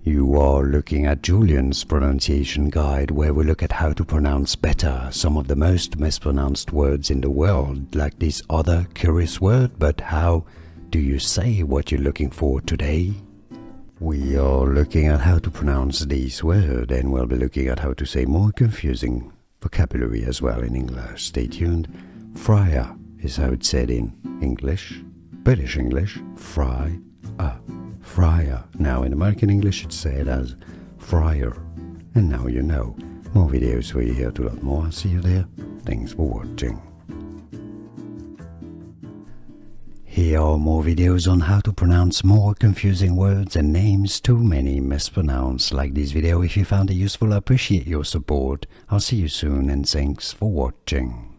You are looking at Julian's pronunciation guide, where we look at how to pronounce better some of the most mispronounced words in the world, like this other curious word. But how do you say what you're looking for today? We are looking at how to pronounce this word, and we'll be looking at how to say more confusing vocabulary as well in English. Stay tuned. Friar is how it's said in English, British English, fry, friar. Now in American English it's said as friar. And now you know. More videos for you here to learn more. See you there. Thanks for watching. Here are more videos on how to pronounce more confusing words and names too many mispronounced. Like this video if you found it useful. I appreciate your support. I'll see you soon and thanks for watching.